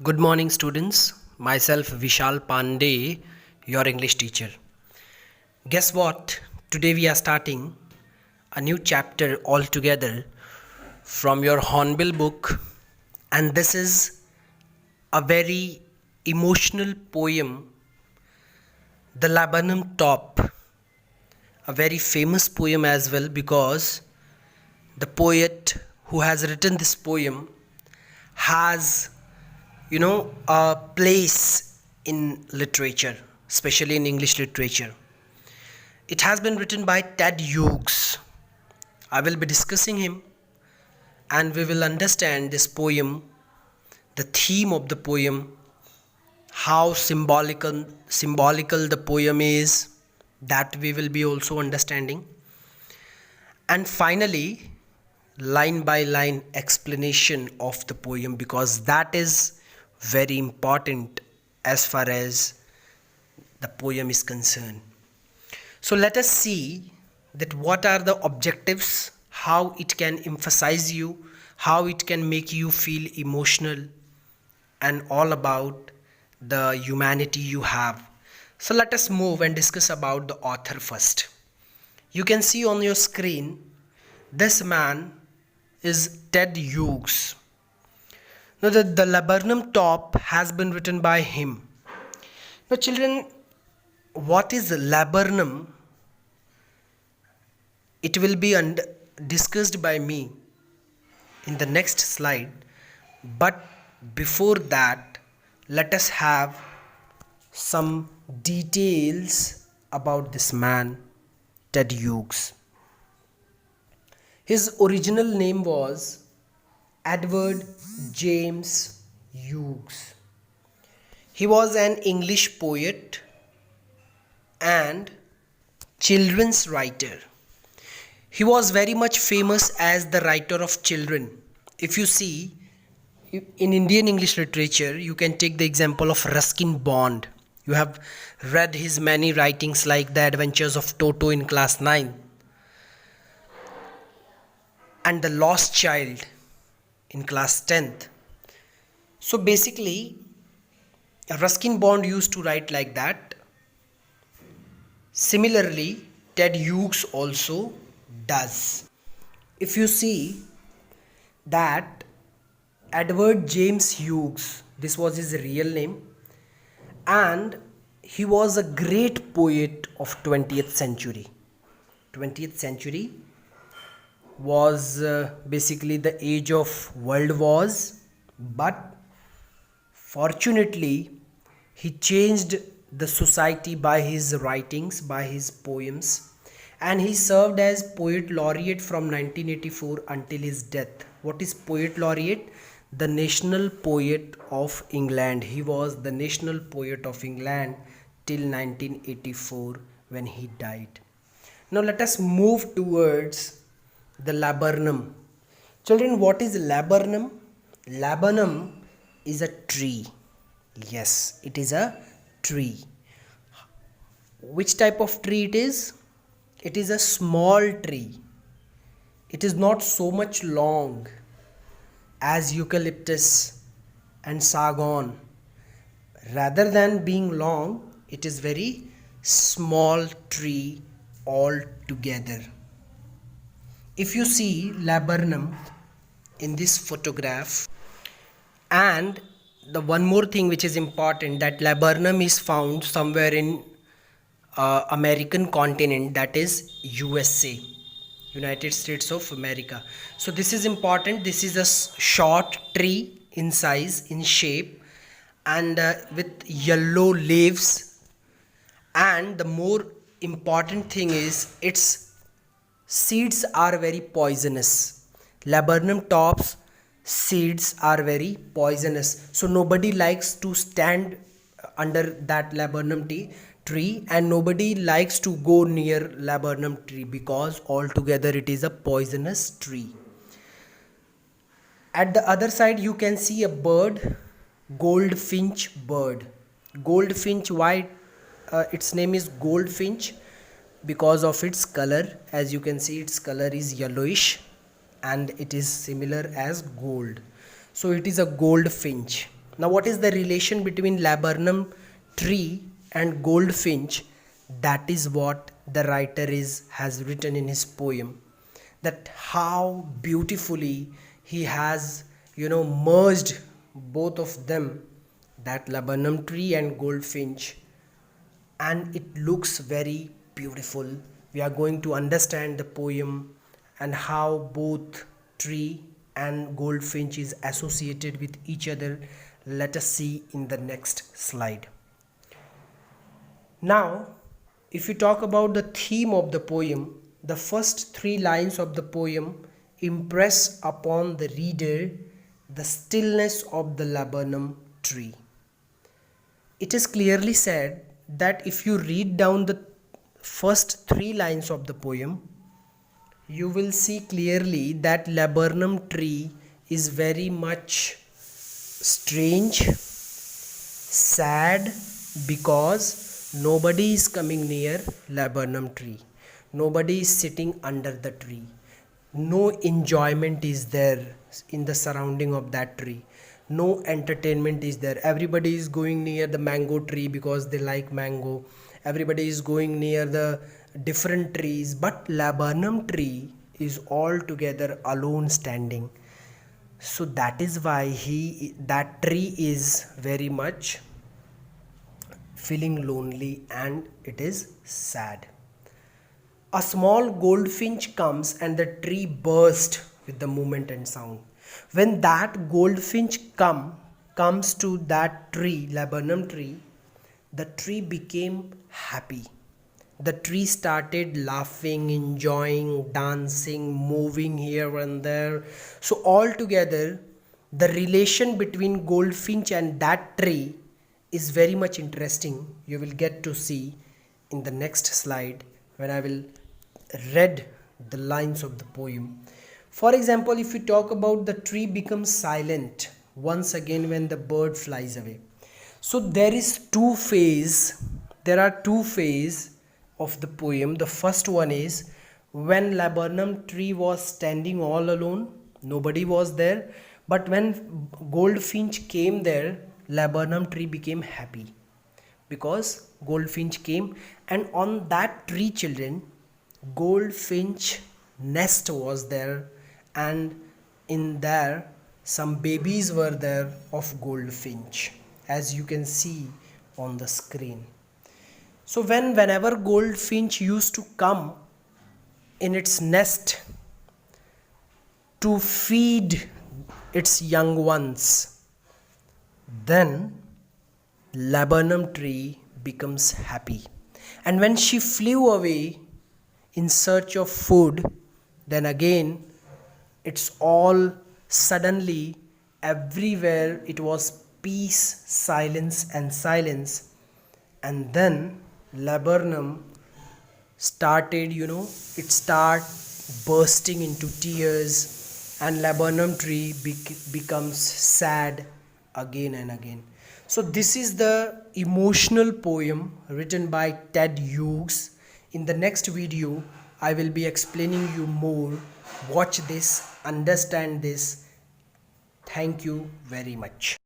Good morning, students. Myself, Vishal Pandey, your English teacher. Guess what? Today we are starting a new chapter altogether from your Hornbill book, and this is a very emotional poem, The Laburnum Top. A very famous poem as well because the poet who has written this poem has a place in literature, especially in English literature. It has been written by Ted Hughes. I will be discussing him and we will understand this poem, the theme of the poem, how symbolical the poem is, that we will be also understanding, and finally line by line explanation of the poem, because that is very important as far as the poem is concerned. So let us see that what are the objectives, how it can emphasize you, how it can make you feel emotional, and all about the humanity you have. So let us move and discuss about the author first. You can see on your screen, this man is Ted Hughes. Now the Laburnum Top has been written by him. Now children, what is laburnum? It will be discussed by me in the next slide. But before that, let us have some details about this man, Ted Hughes. His original name was Edward James Hughes. He was an English poet and children's writer. He was very much famous as the writer of children. If you see, in Indian English literature, you can take the example of Ruskin Bond. You have read his many writings like The Adventures of Toto in class 9 and The Lost Child in class 10th. So basically, Ruskin Bond used to write like that. Similarly, Ted Hughes also does. If you see that Edward James Hughes, this was his real name, and he was a great poet of 20th century. 20th century was basically the age of world wars, but fortunately he changed the society by his writings, by his poems, and he served as poet laureate from 1984 until his death. What is poet laureate? The national poet of England. He was the national poet of England till 1984 when he died. Now let us move towards the laburnum. Children, what is laburnum? Laburnum is a tree. Yes, it is a tree. Which type of tree it is? It is a small tree. It is not so much long as eucalyptus and sagon. Rather than being long, it is very small tree altogether. If you see laburnum in this photograph, and the one more thing which is important, that laburnum is found somewhere in American continent, that is USA, United States of America. So this is important. This is a short tree in size, in shape, and with yellow leaves, and the more important thing is its seeds are very poisonous. Laburnum tops seeds are very poisonous, so nobody likes to stand under that laburnum tree, and nobody likes to go near laburnum tree because altogether it is a poisonous tree. At the other side you can see a bird, goldfinch bird. Goldfinch, why its name is goldfinch? Because of its color. As you can see, its color is yellowish and it is similar as gold, so it is a goldfinch. Now, what is the relation between laburnum tree and goldfinch? That is what the writer has written in his poem. That how beautifully he has, merged both of them, that laburnum tree and goldfinch, and it looks very beautiful. We are going to understand the poem and how both tree and goldfinch is associated with each other. Let us see in the next slide. Now, if you talk about the theme of the poem, the first three lines of the poem impress upon the reader the stillness of the laburnum tree. It is clearly said that if you read down the first three lines of the poem, you will see clearly that laburnum tree is very much strange, sad, because nobody is coming near laburnum tree. Nobody is sitting under the tree. No enjoyment is there in the surrounding of that tree. No entertainment is there. Everybody is going near the mango tree because they like mango. Everybody is going near the different trees, but laburnum tree is altogether alone standing. So that is why that tree is very much feeling lonely and it is sad. A small goldfinch comes and the tree bursts with the movement and sound. When that goldfinch comes to that tree, laburnum tree, the tree became happy. The tree started laughing, enjoying, dancing, moving here and there. So altogether, the relation between goldfinch and that tree is very much interesting. You will get to see in the next slide when I will read the lines of the poem. For example, if you talk about the tree becomes silent once again when the bird flies away. So there are two phases of the poem. The first one is when laburnum tree was standing all alone, nobody was there, but when goldfinch came there, laburnum tree became happy because goldfinch came, and on that tree, children, goldfinch nest was there, and in there some babies were there of goldfinch, as you can see on the screen. So whenever goldfinch used to come in its nest to feed its young ones, then laburnum tree becomes happy. And when she flew away in search of food, then again it's all suddenly everywhere it was peace, silence and silence. And then laburnum started, it start bursting into tears, and laburnum tree becomes sad again and again. So this is the emotional poem written by Ted Hughes. In the next video, I will be explaining you more. Watch this, understand this. Thank you very much.